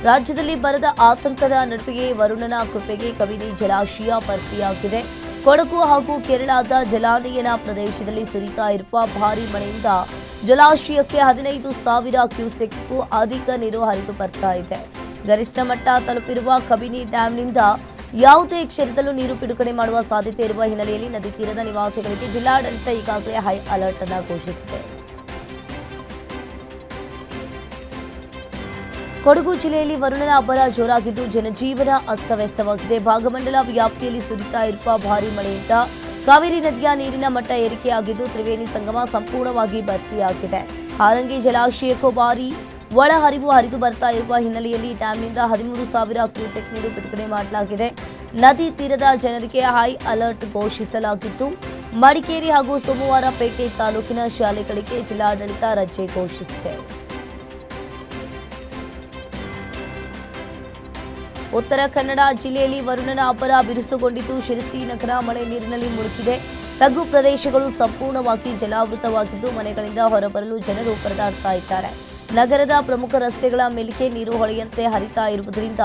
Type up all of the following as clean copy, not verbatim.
ರಾಜ್ಯದಲ್ಲಿ ಬರದ ಆತಂಕದ ನಡುವೆಯೇ ವರುಣನ ಕೃಪೆಗೆ ಕಬಿನಿ ಜಲಾಶಯ ಭರ್ತಿಯಾಗಿದೆ. ಕೊಡಗು ಹಾಗೂ ಕೇರಳದ ಜಲಾನಯನ ಪ್ರದೇಶದಲ್ಲಿ ಸುರಿತಾ ಇರುವ ಭಾರೀ ಮಳೆಯಿಂದ ಜಲಾಶಯಕ್ಕೆ 15,000 ಕ್ಯೂಸೆಕ್ಗೂ ಅಧಿಕ ನೀರು ಹರಿದು ಬರ್ತಾ ಇದೆ. ಗರಿಷ್ಠ ಮಟ್ಟ ತಲುಪಿರುವ ಕಬಿನಿ ಡ್ಯಾಂನಿಂದ ಯಾವುದೇ ಕ್ಷಣದಲ್ಲೂ ನೀರು ಬಿಡುಗಡೆ ಮಾಡುವ ಸಾಧ್ಯತೆ ಇರುವ ಹಿನ್ನೆಲೆಯಲ್ಲಿ ನದಿ ತೀರದ ನಿವಾಸಿಗಳಿಗೆ ಜಿಲ್ಲಾಡಳಿತ ಈಗಾಗಲೇ ಹೈ ಅಲರ್ಟ್ ಅನ್ನು ಘೋಷಿಸಿದೆ. ಕೊಡಗು ಜಿಲ್ಲೆಯಲ್ಲಿ ವರುಣನ ಅಬ್ಬರ ಜೋರಾಗಿದ್ದು ಜನಜೀವನ ಅಸ್ತವ್ಯಸ್ತವಾಗಿದೆ. ಭಾಗಮಂಡಲ ವ್ಯಾಪ್ತಿಯಲ್ಲಿ ಸುರಿತಾ ಇರುವ ಭಾರೀ ಮಳೆಯಿಂದ ಕಾವೇರಿ ನದಿಯ ನೀರಿನ ಮಟ್ಟ ಏರಿಕೆಯಾಗಿದ್ದು ತ್ರಿವೇಣಿ ಸಂಗಮ ಸಂಪೂರ್ಣವಾಗಿ ಭರ್ತಿಯಾಗಿದೆ. ಹಾರಂಗಿ ಜಲಾಶಯಕ್ಕೂ ಭಾರೀ ಒಳಹರಿವು ಹರಿದು ಬರ್ತಾ ಇರುವ ಹಿನ್ನೆಲೆಯಲ್ಲಿ ಡ್ಯಾಂನಿಂದ 13,000 ಕ್ಯೂಸೆಕ್ ನೀರು ಬಿಡುಗಡೆ ಮಾಡಲಾಗಿದೆ. ನದಿ ತೀರದ ಜನರಿಗೆ ಹೈ ಅಲರ್ಟ್ ಘೋಷಿಸಲಾಗಿದ್ದು ಮಡಿಕೇರಿ ಹಾಗೂ ಸೋಮವಾರಪೇಟೆ ತಾಲೂಕಿನ ಶಾಲೆಗಳಿಗೆ ಜಿಲ್ಲಾಡಳಿತ ರಜೆ ಘೋಷಿಸಿದೆ. ಉತ್ತರ ಕನ್ನಡ ಜಿಲ್ಲೆಯಲ್ಲಿ ವರುಣನ ಅಬ್ಬರ ಬಿರುಸುಗೊಂಡಿದ್ದು ಶಿರಸಿ ನಗರ ಮಳೆ ನೀರಿನಲ್ಲಿ ಮುಳುಗಿದೆ. ತಗ್ಗು ಪ್ರದೇಶಗಳು ಸಂಪೂರ್ಣವಾಗಿ ಜಲಾವೃತವಾಗಿದ್ದು ಮನೆಗಳಿಂದ ಹೊರಬರಲು ಜನರು ಪರದಾಡ್ತಾ ಇದ್ದಾರೆ. ನಗರದ ಪ್ರಮುಖ ರಸ್ತೆಗಳ ಮೇಲಿಗೆ ನೀರು ಹೊಳೆಯಂತೆ ಹರಿತಾ ಇರುವುದರಿಂದ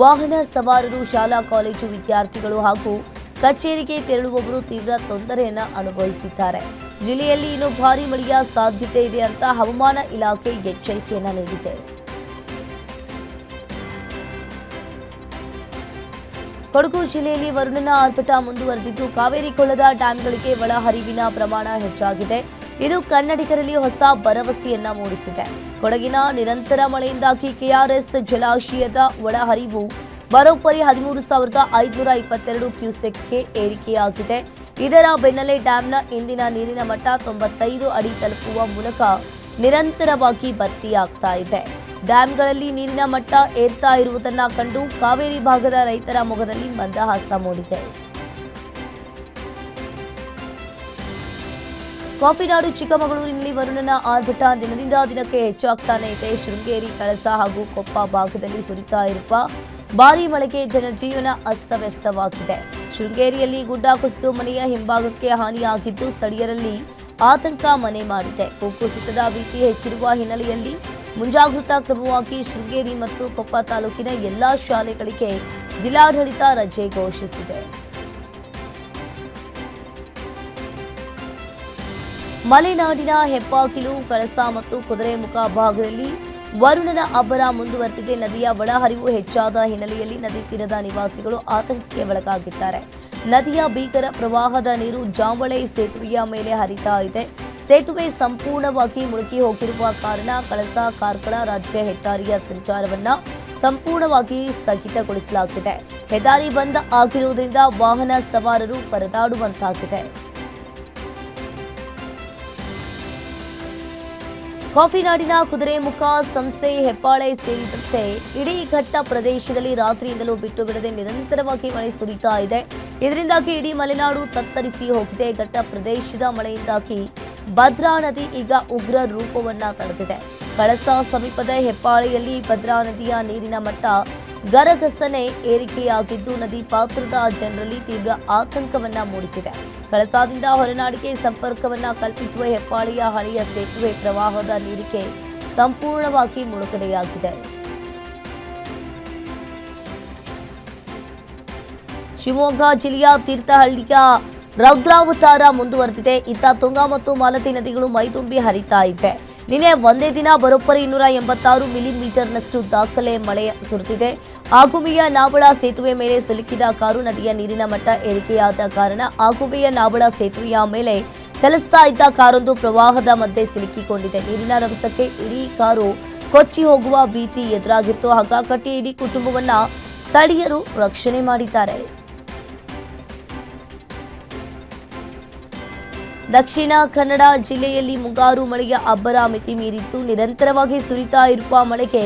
ವಾಹನ ಸವಾರರು, ಶಾಲಾ ಕಾಲೇಜು ವಿದ್ಯಾರ್ಥಿಗಳು ಹಾಗೂ ಕಚೇರಿಗೆ ತೆರಳುವವರು ತೀವ್ರ ತೊಂದರೆಯನ್ನು ಅನುಭವಿಸಿದ್ದಾರೆ. ಜಿಲ್ಲೆಯಲ್ಲಿ ಇನ್ನೂ ಭಾರೀ ಮಳೆಯ ಸಾಧ್ಯತೆ ಇದೆ ಅಂತ ಹವಾಮಾನ ಇಲಾಖೆ ಎಚ್ಚರಿಕೆಯನ್ನು ನೀಡಿದೆ. ಕೊಡಗು ಜಿಲ್ಲೆಯಲ್ಲಿ ವರುಣನ ಆರ್ಭಟ ಮುಂದುವರೆದಿದ್ದು ಕಾವೇರಿ ಕೊಳ್ಳದ ಡ್ಯಾಂಗಳಿಗೆ ಒಳಹರಿವಿನ ಪ್ರಮಾಣ ಹೆಚ್ಚಾಗಿದೆ. ಇದು ಕನ್ನಡಿಗರಲ್ಲಿ ಹೊಸ ಭರವಸೆಯನ್ನ ಮೂಡಿಸಿದೆ. ಕೊಡಗಿನ ನಿರಂತರ ಮಳೆಯಿಂದಾಗಿ ಕೆಆರ್ಎಸ್ ಜಲಾಶಯದ ಒಳಹರಿವು ಬರೋಬ್ಬರಿ 13,522 ಕ್ಯೂಸೆಕ್ಗೆ ಏರಿಕೆಯಾಗಿದೆ. ಇದರ ಬೆನ್ನಲ್ಲೇ ಡ್ಯಾಂನ ಇಂದಿನ ನೀರಿನ ಮಟ್ಟ 95 ಅಡಿ ತಲುಪುವ ಮೂಲಕ ನಿರಂತರವಾಗಿ ಭರ್ತಿಯಾಗ್ತಾ ಇದೆ. ಡ್ಯಾಂಗಳಲ್ಲಿ ನೀರಿನ ಮಟ್ಟ ಏರ್ತಾ ಇರುವುದನ್ನು ಕಂಡು ಕಾವೇರಿ ಭಾಗದ ರೈತರ ಮೊಗದಲ್ಲಿ ಮಂದಹಾಸ ಮೂಡಿದೆ. ಕಾಫಿನಾಡು ಚಿಕ್ಕಮಗಳೂರಿನಲ್ಲಿ ವರುಣನ ಆರ್ಭಟ ದಿನದಿಂದ ದಿನಕ್ಕೆ ಹೆಚ್ಚಾಗ್ತಾನೆ ಇದೆ. ಶೃಂಗೇರಿ, ಕಳಸ ಹಾಗೂ ಕೊಪ್ಪ ಭಾಗದಲ್ಲಿ ಸುರಿತಾ ಇರುವ ಭಾರೀ ಮಳೆಗೆ ಜನಜೀವನ ಅಸ್ತವ್ಯಸ್ತವಾಗಿದೆ. ಶೃಂಗೇರಿಯಲ್ಲಿ ಗುಡ್ಡ ಕುಸಿದು ಮನೆಯ ಹಿಂಭಾಗಕ್ಕೆ ಹಾನಿಯಾಗಿದ್ದು ಸ್ಥಳೀಯರಲ್ಲಿ ಆತಂಕ ಮನೆ ಮಾಡಿದೆ. ಭೂಕುಸಿತದ ಭೀತಿ ಹೆಚ್ಚಿರುವ ಹಿನ್ನೆಲೆಯಲ್ಲಿ ಮುಂಜಾಗೃತಾ ಕ್ರಮವಾಗಿ ಶೃಂಗೇರಿ ಮತ್ತು ಕೊಪ್ಪ ತಾಲೂಕಿನ ಎಲ್ಲಾ ಶಾಲೆಗಳಿಗೆ ಜಿಲ್ಲಾಡಳಿತ ರಜೆ ಘೋಷಿಸಿದೆ. ಮಲೆನಾಡಿನ ಹೆಬ್ಬಾಗಿಲು, ಕಳಸ ಮತ್ತು ಕುದುರೆಮುಖ ಭಾಗದಲ್ಲಿ ವರುಣನ ಅಬ್ಬರ ಮುಂದುವರೆದಿದೆ. ನದಿಯ ಒಳಹರಿವು ಹೆಚ್ಚಾದ ಹಿನ್ನೆಲೆಯಲ್ಲಿ ನದಿ ತೀರದ ನಿವಾಸಿಗಳು ಆತಂಕಕ್ಕೆ ಒಳಗಾಗಿದ್ದಾರೆ. ನದಿಯ ಭೀಕರ ಪ್ರವಾಹದ ನೀರು ಜಾಂಬಳೆ ಸೇತುವೆಯ ಮೇಲೆ ಹರಿತಾ ಇದೆ. ಸೇತುವೆ ಸಂಪೂರ್ಣವಾಗಿ ಮುಳುಗಿ ಹೋಗಿರುವ ಕಾರಣ ಕಳಸ ಕಾರ್ಕಳ ರಾಜ್ಯ ಹೆದ್ದಾರಿಯ ಸಂಚಾರವನ್ನ ಸಂಪೂರ್ಣವಾಗಿ ಸ್ಥಗಿತಗೊಳಿಸಲಾಗಿದೆ. ಹೆದ್ದಾರಿ ಬಂದ್ ಆಗಿರುವುದರಿಂದ ವಾಹನ ಸವಾರರು ಪರದಾಡುವಂತಾಗಿದೆ. ಕಾಫಿನಾಡಿನ ಕುದುರೆಮುಖ, ಸಂಸ್ಥೆ, ಹೆಬ್ಬಾಳೆ ಸೇರಿದಂತೆ ಇಡೀ ಘಟ್ಟ ಪ್ರದೇಶದಲ್ಲಿ ರಾತ್ರಿಯಿಂದಲೂ ಬಿಟ್ಟು ಬಿಡದೆ ನಿರಂತರವಾಗಿ ಮಳೆ ಸುರಿತಾ ಇದೆ. ಇದರಿಂದಾಗಿ ಇಡೀ ಮಲೆನಾಡು ತತ್ತರಿಸಿ ಹೋಗಿದೆ. ಘಟ್ಟ ಪ್ರದೇಶದ ಮಳೆಯಿಂದಾಗಿ ಭದ್ರಾ ನದಿ ಈಗ ಉಗ್ರ ರೂಪವನ್ನ ತಳೆದಿದೆ. ಕಳಸ ಸಮೀಪದ ಹೆಬ್ಬಾಳೆಯಲ್ಲಿ ಭದ್ರಾ ನದಿಯ ನೀರಿನ ಮಟ್ಟ ಗರಗಸನೆ ಏರಿಕೆಯಾಗಿದ್ದು ನದಿ ಪಾತ್ರದ ಜನರಲ್ಲಿ ತೀವ್ರ ಆತಂಕವನ್ನ ಮೂಡಿಸಿದೆ. ಕಳಸಾದಿಂದ ಹೊರನಾಡಿಗೆ ಸಂಪರ್ಕವನ್ನ ಕಲ್ಪಿಸುವ ಹೆಬ್ಬಾಳೆಯ ಹಳೆಯ ಸೇತುವೆ ಪ್ರವಾಹದ ನೀರಿಗೆ ಸಂಪೂರ್ಣವಾಗಿ ಮುಳುಗಡೆಯಾಗಿದೆ. ಶಿವಮೊಗ್ಗ ಜಿಲ್ಲೆಯ ತೀರ್ಥಹಳ್ಳಿಯ ರೌದ್ರಾವತಾರ ಮುಂದುವರೆದಿದೆ. ಇತ್ತ ತುಂಗಾ ಮತ್ತು ಮಾಲತಿ ನದಿಗಳು ಮೈದುಂಬಿ ಹರಿತಾ ಇವೆ. ನಿನ್ನೆ ಒಂದೇ ದಿನ ಬರೋಬ್ಬರಿ 286 ಮಿಲಿಮೀಟರ್ನಷ್ಟು ದಾಖಲೆ ಮಳೆ ಸುರಿದಿದೆ. ಆಗುಂಬೆಯ ನಾವಳ ಸೇತುವೆ ಮೇಲೆ ಸಿಲುಕಿದ ಕಾರು ನದಿಯ ನೀರಿನ ಮಟ್ಟ ಏರಿಕೆಯಾದ ಕಾರಣ ಆಗುಂಬೆಯ ನಾವಳ ಸೇತುವೆಯ ಮೇಲೆ ಚಲಿಸ್ತಾ ಇದ್ದ ಕಾರೊಂದು ಪ್ರವಾಹದ ಮಧ್ಯೆ ಸಿಲುಕಿಕೊಂಡಿದೆ. ನೀರಿನ ರಭಸಕ್ಕೆ ಇಡೀ ಕಾರು ಕೊಚ್ಚಿ ಹೋಗುವ ಭೀತಿ ಎದುರಾಗಿತ್ತು. ಹಗ್ಗ ಕಟ್ಟಿ ಇಡೀ ಕುಟುಂಬವನ್ನ ಸ್ಥಳೀಯರು ರಕ್ಷಣೆ ಮಾಡಿದ್ದಾರೆ. ದಕ್ಷಿಣ ಕನ್ನಡ ಜಿಲ್ಲೆಯಲ್ಲಿ ಮುಂಗಾರು ಮಳೆಯ ಅಬ್ಬರ ಮಿತಿ ಮೀರಿದ್ದು ನಿರಂತರವಾಗಿ ಸುರಿತಾ ಇರುವ ಮಳೆಗೆ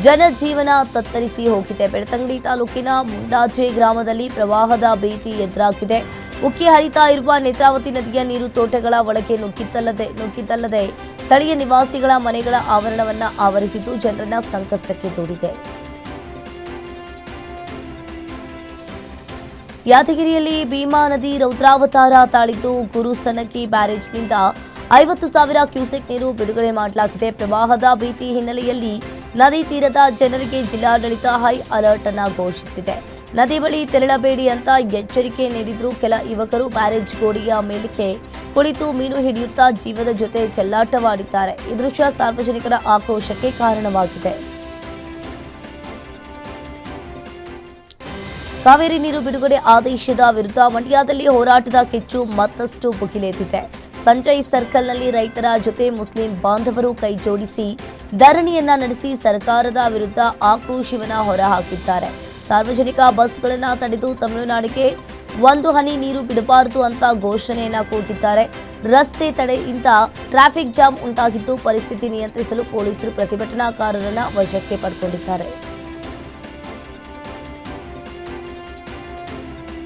ಜನಜೀವನ ತತ್ತರಿಸಿ ಹೋಗಿದೆ. ಬೆಳ್ತಂಗಡಿ ತಾಲೂಕಿನ ಮುಂಡಾಜೆ ಗ್ರಾಮದಲ್ಲಿ ಪ್ರವಾಹದ ಭೀತಿ ಎದುರಾಗಿದೆ. ಉಕ್ಕಿ ಹರಿತಾ ಇರುವ ನೇತ್ರಾವತಿ ನದಿಯ ನೀರು ತೋಟಗಳ ಒಳಗೆ ನುಗ್ಗಿದ್ದಲ್ಲದೆ ಸ್ಥಳೀಯ ನಿವಾಸಿಗಳ ಮನೆಗಳ ಆವರಣವನ್ನ ಆವರಿಸಿದ್ದು ಜನರನ್ನ ಸಂಕಷ್ಟಕ್ಕೆ ದೂಡಿದೆ. ಯಾದಗಿರಿಯಲ್ಲಿ ಭೀಮಾ ನದಿ ರೌದ್ರಾವತಾರ ತಾಳಿದ್ದು ಗುರುಸನಗಿ ಬ್ಯಾರೇಜ್ನಿಂದ 50,000 ಕ್ಯೂಸೆಕ್ ನೀರು ಬಿಡುಗಡೆ ಮಾಡಲಾಗಿದೆ. ಪ್ರವಾಹದ ಭೀತಿ ಹಿನ್ನೆಲೆಯಲ್ಲಿ ನದಿ ತೀರದ ಜನರಿಗೆ ಜಿಲ್ಲಾಡಳಿತ ಹೈ ಅಲರ್ಟ್ ಅನ್ನು ಘೋಷಿಸಿದೆ. ನದಿ ಬಳಿ ತೆರಳಬೇಡಿ ಅಂತ ಎಚ್ಚರಿಕೆ ನೀಡಿದ್ರು. ಕೆಲ ಯುವಕರು ಬ್ಯಾರೇಜ್ ಗೋಡೆಯ ಮೇಲಕ್ಕೆ ಕುಳಿತು ಮೀನು ಹಿಡಿಯುತ್ತಾ ಜೀವದ ಜೊತೆ ಚೆಲ್ಲಾಟವಾಡಿದ್ದಾರೆ. ಈ ದೃಶ್ಯ ಸಾರ್ವಜನಿಕರ ಆಕ್ರೋಶಕ್ಕೆ ಕಾರಣವಾಗಿದೆ. ಕಾವೇರಿ ನೀರು ಬಿಡುಗಡೆ ಆದೇಶದ ವಿರುದ್ಧ ಮಂಡ್ಯದಲ್ಲಿ ಹೋರಾಟದ ಕಿಚ್ಚು ಮತ್ತಷ್ಟು ಭುಗಿಲೆದ್ದಿದೆ. ಸಂಜಯ್ ಸರ್ಕಲ್ನಲ್ಲಿ ರೈತರ ಜೊತೆ ಮುಸ್ಲಿಂ ಬಾಂಧವರು ಕೈ ಜೋಡಿಸಿ ಧರಣಿಯನ್ನ ನಡೆಸಿ ಸರ್ಕಾರದ ವಿರುದ್ಧ ಆಕ್ರೋಶವನ್ನ ಹೊರಹಾಕಿದ್ದಾರೆ. ಸಾರ್ವಜನಿಕ ಬಸ್ಗಳನ್ನು ತಡೆದು ತಮಿಳುನಾಡಿಗೆ ಒಂದು ಹನಿ ನೀರು ಬಿಡಬಾರದು ಅಂತ ಘೋಷಣೆಯನ್ನ ಕೂಗಿದ್ದಾರೆ. ರಸ್ತೆ ತಡೆಯಿಂದ ಟ್ರಾಫಿಕ್ ಜಾಮ್ ಉಂಟಾಗಿದ್ದು ಪರಿಸ್ಥಿತಿ ನಿಯಂತ್ರಿಸಲು ಪೊಲೀಸರು ಪ್ರತಿಭಟನಾಕಾರರನ್ನ ವಶಕ್ಕೆ ಪಡೆದುಕೊಂಡಿದ್ದಾರೆ.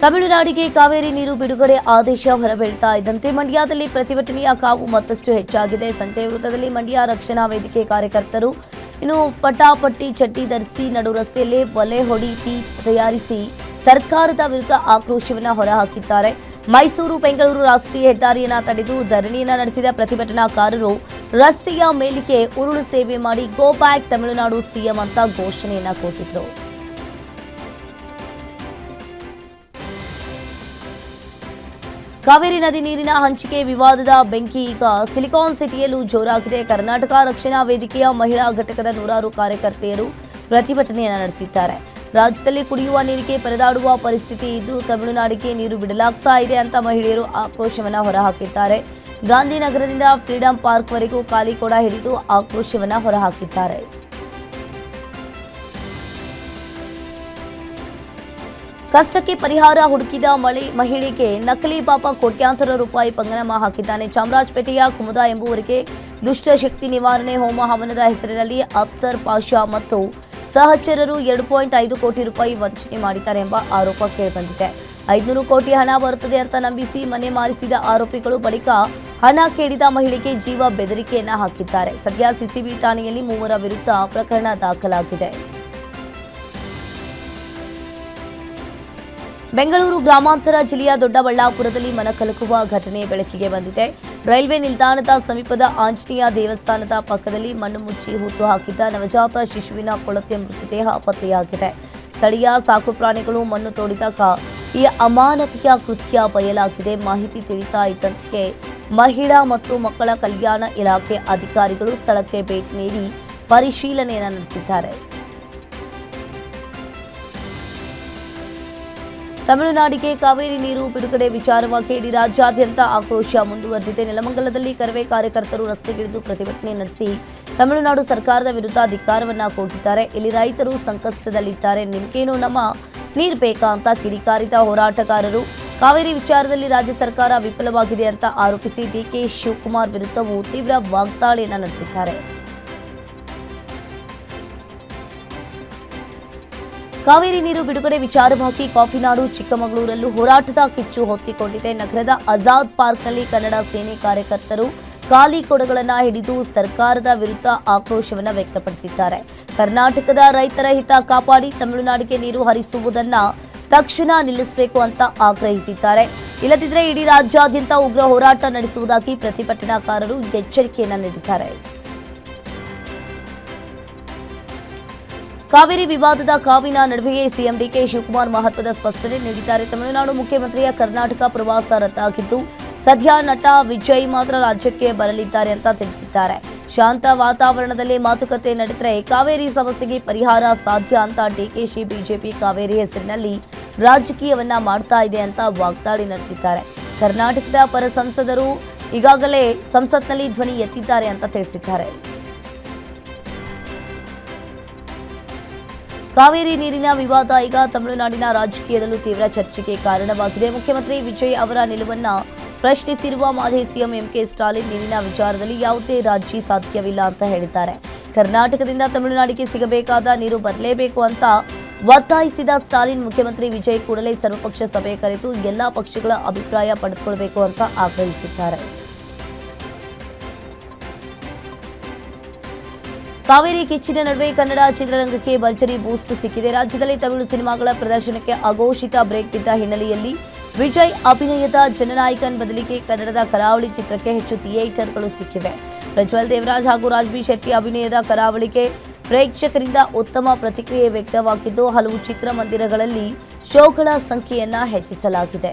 ತಮಿಳುನಾಡಿಗೆ ಕಾವೇರಿ ನೀರು ಬಿಡುಗಡೆ ಆದೇಶ ಹೊರಬೀಳ್ತಾ ಇದ್ದಂತೆ ಮಂಡ್ಯದಲ್ಲಿ ಪ್ರತಿಭಟನೆಯ ಕಾವು ಮತ್ತಷ್ಟು ಹೆಚ್ಚಾಗಿದೆ. ಸಂಜಯ್ ವೃತ್ತದಲ್ಲಿ ಮಂಡ್ಯ ರಕ್ಷಣಾ ವೇದಿಕೆ ಕಾರ್ಯಕರ್ತರು ಪಟಾಪಟ್ಟಿ ಚಡ್ಡಿ ಧರಿಸಿ ನಡು ರಸ್ತೆಯಲ್ಲೇ ಒಲೆ ಹೊಡಿ ಟೀ ತಯಾರಿಸಿ ಸರ್ಕಾರದ ವಿರುದ್ಧ ಆಕ್ರೋಶವನ್ನ ಹೊರಹಾಕಿದ್ದಾರೆ. ಮೈಸೂರು ಬೆಂಗಳೂರು ರಾಷ್ಟ್ರೀಯ ಹೆದ್ದಾರಿಯನ್ನ ತಡೆದು ಧರಣಿಯನ್ನ ನಡೆಸಿದ ಪ್ರತಿಭಟನಾಕಾರರು ರಸ್ತೆಯ ಮೇಲಿಗೆ ಉರುಳು ಸೇವೆ ಮಾಡಿ ಗೋ ಬ್ಯಾಕ್ ತಮಿಳುನಾಡು ಸಿಎಂ ಅಂತ ಘೋಷಣೆಯನ್ನ ಕೂಗಿದ್ರು. ಕಾವೇರಿ ನದಿ ನೀರಿನ ಹಂಚಿಕೆ ವಿವಾದದ ಬೆಂಕಿ ಈಗ ಸಿಲಿಕಾನ್ ಸಿಟಿಯಲ್ಲೂ ಜೋರಾಗಿದೆ. ಕರ್ನಾಟಕ ರಕ್ಷಣಾ ವೇದಿಕೆಯ ಮಹಿಳಾ ಘಟಕದ ನೂರಾರು ಕಾರ್ಯಕರ್ತೆಯರು ಪ್ರತಿಭಟನೆಯನ್ನು ನಡೆಸಿದ್ದಾರೆ. ರಾಜ್ಯದಲ್ಲಿ ಕುಡಿಯುವ ನೀರಿಗೆ ಪರದಾಡುವ ಪರಿಸ್ಥಿತಿ ಇದ್ರೂ ತಮಿಳುನಾಡಿಗೆ ನೀರು ಬಿಡಲಾಗ್ತಾ ಇದೆ ಅಂತ ಮಹಿಳೆಯರು ಆಕ್ರೋಶವನ್ನ ಹೊರಹಾಕಿದ್ದಾರೆ. ಗಾಂಧಿನಗರದಿಂದ ಫ್ರೀಡಂ ಪಾರ್ಕ್ವರೆಗೂ ಖಾಲಿ ಕೊಡ ಹಿಡಿದು ಆಕ್ರೋಶವನ್ನ ಹೊರಹಾಕಿದ್ದಾರೆ. ಕಷ್ಟಕ್ಕೆ ಪರಿಹಾರ ಹುಡುಕಿದ ಮಹಿಳೆಗೆ ನಕಲಿ ಪಾಪ ಕೋಟ್ಯಾಂತರ ರೂಪಾಯಿ ಪಂಗನಾಮ ಹಾಕಿದ್ದಾನೆ. ಚಾಮರಾಜಪೇಟೆಯ ಕುಮುದ ಎಂಬುವರಿಗೆ ದುಷ್ಟಶಕ್ತಿ ನಿವಾರಣೆ ಹೋಮ ಹವನದ ಹೆಸರಿನಲ್ಲಿ ಅಫ್ಸರ್ ಪಾಷಾ ಮತ್ತು ಸಹಚರರು 2.5 ಕೋಟಿ ರೂಪಾಯಿ ವಂಚನೆ ಮಾಡಿದ್ದಾರೆ ಎಂಬ ಆರೋಪ ಕೇಳಿಬಂದಿದೆ. 500 ಕೋಟಿ ಹಣ ಬರುತ್ತದೆ ಅಂತ ನಂಬಿಸಿ ಮನೆ ಮಾರಿಸಿದ ಆರೋಪಿಗಳು ಬಳಿಕ ಹಣ ಕೇಳಿದ ಮಹಿಳೆಗೆ ಜೀವ ಬೆದರಿಕೆಯನ್ನ ಹಾಕಿದ್ದಾರೆ. ಸದ್ಯ ಸಿಸಿಬಿ ಠಾಣೆಯಲ್ಲಿ 3 ವಿರುದ್ಧ ಪ್ರಕರಣ ದಾಖಲಾಗಿದೆ. ಬೆಂಗಳೂರು ಗ್ರಾಮಾಂತರ ಜಿಲ್ಲೆಯ ದೊಡ್ಡಬಳ್ಳಾಪುರದಲ್ಲಿ ಮನಕಲಕುವ ಘಟನೆ ಬೆಳಕಿಗೆ ಬಂದಿದೆ. ರೈಲ್ವೆ ನಿಲ್ದಾಣದ ಸಮೀಪದ ಆಂಜನೇಯ ದೇವಸ್ಥಾನದ ಪಕ್ಕದಲ್ಲಿ ಮಣ್ಣು ಮುಚ್ಚಿ ಹೂತು ಹಾಕಿದ್ದ ನವಜಾತ ಶಿಶುವಿನ ಕೊಳತೆ ಮೃತದೇಹ ಪತ್ತೆಯಾಗಿದೆ. ಸ್ಥಳೀಯ ಸಾಕು ಪ್ರಾಣಿಗಳು ಮಣ್ಣು ತೋಡಿದಾಗ ಈ ಅಮಾನವೀಯ ಕೃತ್ಯ ಬಯಲಾಗಿದೆ. ಮಾಹಿತಿ ತಿಳಿತಾ ಇದ್ದಂತೆಯೇ ಮಹಿಳಾ ಮತ್ತು ಮಕ್ಕಳ ಕಲ್ಯಾಣ ಇಲಾಖೆ ಅಧಿಕಾರಿಗಳು ಸ್ಥಳಕ್ಕೆ ಭೇಟಿ ನೀಡಿ ಪರಿಶೀಲನೆಯನ್ನು ನಡೆಸಿದ್ದಾರೆ. ತಮಿಳುನಾಡಿಗೆ ಕಾವೇರಿ ನೀರು ಬಿಡುಗಡೆ ವಿಚಾರವಾಗಿ ಇಡೀ ರಾಜ್ಯಾದ್ಯಂತ ಆಕ್ರೋಶ ಮುಂದುವರೆದಿದೆ. ನೆಲಮಂಗಲದಲ್ಲಿ ಕರವೇ ಕಾರ್ಯಕರ್ತರು ರಸ್ತೆಗಿಳಿದು ಪ್ರತಿಭಟನೆ ನಡೆಸಿ ತಮಿಳುನಾಡು ಸರ್ಕಾರದ ವಿರುದ್ಧ ಧಿಕ್ಕಾರವನ್ನ ಕೂಗಿದ್ದಾರೆ. ಇಲ್ಲಿ ರೈತರು ಸಂಕಷ್ಟದಲ್ಲಿದ್ದಾರೆ, ನಿಮ್ಗೇನು ನಮ್ಮ ನೀರು ಬೇಕಾ ಅಂತ ಕಿಡಿಕಾರಿದ ಹೋರಾಟಗಾರರು ಕಾವೇರಿ ವಿಚಾರದಲ್ಲಿ ರಾಜ್ಯ ಸರ್ಕಾರ ವಿಫಲವಾಗಿದೆ ಅಂತ ಆರೋಪಿಸಿ ಡಿಕೆ ಶಿವಕುಮಾರ್ ವಿರುದ್ಧವೂ ತೀವ್ರ ವಾಗ್ದಾಳಿಯನ್ನ ನಡೆಸಿದ್ದಾರೆ. ಕಾವೇರಿ ನೀರು ಬಿಡುಗಡೆ ವಿಚಾರವಾಗಿ ಕಾಫಿನಾಡು ಚಿಕ್ಕಮಗಳೂರಲ್ಲೂ ಹೋರಾಟದ ಕಿಚ್ಚು ಹೊತ್ತಿಕೊಂಡಿದೆ. ನಗರದ ಆಜಾದ್ ಪಾರ್ಕ್ನಲ್ಲಿ ಕನ್ನಡ ಸೇನೆ ಕಾರ್ಯಕರ್ತರು ಖಾಲಿ ಕೊಡಗಳನ್ನು ಹಿಡಿದು ಸರ್ಕಾರದ ವಿರುದ್ಧ ಆಕ್ರೋಶವನ್ನು ವ್ಯಕ್ತಪಡಿಸಿದ್ದಾರೆ. ಕರ್ನಾಟಕದ ರೈತರ ಹಿತ ಕಾಪಾಡಿ ತಮಿಳುನಾಡಿಗೆ ನೀರು ಹರಿಸುವುದನ್ನ ತಕ್ಷಣ ನಿಲ್ಲಿಸಬೇಕು ಅಂತ ಆಗ್ರಹಿಸಿದ್ದಾರೆ. ಇಲ್ಲದಿದ್ದರೆ ಇಡೀ ರಾಜ್ಯಾದ್ಯಂತ ಉಗ್ರ ಹೋರಾಟ ನಡೆಸುವುದಾಗಿ ಪ್ರತಿಭಟನಾಕಾರರು ಎಚ್ಚರಿಕೆಯನ್ನ ನೀಡಿದ್ದಾರೆ. ಕಾವೇರಿ ವಿವಾದದ ಕಾವಿನ ನಡುವೆಯೇ ಸಿಎಂ ಡಿಕೆ ಶಿವಕುಮಾರ್ ಮಹತ್ವದ ಸ್ಪಷ್ಟನೆ ನೀಡಿದ್ದಾರೆ. ತಮಿಳುನಾಡು ಮುಖ್ಯಮಂತ್ರಿಯ ಕರ್ನಾಟಕ ಪ್ರವಾಸ ರದ್ದಾಗಿದ್ದು ಸದ್ಯ ನಟ ವಿಜಯ್ ಮಾತ್ರ ರಾಜ್ಯಕ್ಕೆ ಬರಲಿದ್ದಾರೆ ಅಂತ ತಿಳಿಸಿದ್ದಾರೆ. ಶಾಂತ ವಾತಾವರಣದಲ್ಲಿ ಮಾತುಕತೆ ನಡೆದರೆ ಕಾವೇರಿ ಸಮಸ್ಯೆಗೆ ಪರಿಹಾರ ಸಾಧ್ಯ ಅಂತ ಡಿಕೆಶಿ ಬಿಜೆಪಿ ಕಾವೇರಿ ಹೆಸರಿನಲ್ಲಿ ರಾಜಕೀಯವನ್ನ ಮಾಡ್ತಾ ಇದೆ ಅಂತ ವಾಗ್ದಾಳಿ ನಡೆಸಿದ್ದಾರೆ. ಕರ್ನಾಟಕದ ಪರ ಸಂಸದರು ಈಗಾಗಲೇ ಸಂಸತ್ನಲ್ಲಿ ಧ್ವನಿ ಎತ್ತಿದ್ದಾರೆ ಅಂತ ತಿಳಿಸಿದ್ದಾರೆ. ಕಾವೇರಿ ನೀರಿನ ವಿವಾದ ಈಗ ತಮಿಳುನಾಡಿನ ರಾಜಕೀಯದಲ್ಲೂ ತೀವ್ರ ಚರ್ಚೆಗೆ ಕಾರಣವಾಗಿದೆ. ಮುಖ್ಯಮಂತ್ರಿ ವಿಜಯ್ ಅವರ ನಿಲುವನ್ನ ಪ್ರಶ್ನಿಸಿರುವ ಮಾಜಿ ಸಿಎಂ ಎಂಕೆ ಸ್ಟಾಲಿನ್ ನೀರಿನ ವಿಚಾರದಲ್ಲಿ ಯಾವುದೇ ರಾಜಿ ಸಾಧ್ಯವಿಲ್ಲ ಅಂತ ಹೇಳಿದ್ದಾರೆ. ಕರ್ನಾಟಕದಿಂದ ತಮಿಳುನಾಡಿಗೆ ಸಿಗಬೇಕಾದ ನೀರು ಬರಲೇಬೇಕು ಅಂತ ಒತ್ತಾಯಿಸಿದ ಸ್ಟಾಲಿನ್ ಮುಖ್ಯಮಂತ್ರಿ ವಿಜಯ್ ಕೂಡಲೇ ಸರ್ವಪಕ್ಷ ಸಭೆ ಕರೆದು ಎಲ್ಲಾ ಪಕ್ಷಗಳ ಅಭಿಪ್ರಾಯ ಪಡೆದುಕೊಳ್ಳಬೇಕು ಅಂತ ಆಗ್ರಹಿಸಿದ್ದಾರೆ. ಕಾವೇರಿ ಕಿಚ್ಚಿನ ನಡುವೆ ಕನ್ನಡ ಚಿತ್ರರಂಗಕ್ಕೆ ಭರ್ಜರಿ ಬೂಸ್ಟ್ ಸಿಕ್ಕಿದೆ. ರಾಜ್ಯದಲ್ಲಿ ತಮಿಳು ಸಿನಿಮಾಗಳ ಪ್ರದರ್ಶನಕ್ಕೆ ಅಘೋಷಿತ ಬ್ರೇಕ್ ಬಿದ್ದ ಹಿನ್ನೆಲೆಯಲ್ಲಿ ವಿಜಯ್ ಅಭಿನಯದ ಜನನಾಯಕನ್ ಬದಲಿಗೆ ಕನ್ನಡದ ಕರಾವಳಿ ಚಿತ್ರಕ್ಕೆ ಹೆಚ್ಚು ಥಿಯೇಟರ್ಗಳು ಸಿಕ್ಕಿವೆ. ಪ್ರಜ್ವಲ್ ದೇವರಾಜ್ ಹಾಗೂ ರಾಜ್ಬಿ ಶೆಟ್ಟಿ ಅಭಿನಯದ ಕರಾವಳಿಗೆ ಪ್ರೇಕ್ಷಕರಿಂದ ಉತ್ತಮ ಪ್ರತಿಕ್ರಿಯೆ ವ್ಯಕ್ತವಾಗಿದ್ದು ಹಲವು ಚಿತ್ರಮಂದಿರಗಳಲ್ಲಿ ಶೋಗಳ ಸಂಖ್ಯೆಯನ್ನ ಹೆಚ್ಚಿಸಲಾಗಿದೆ.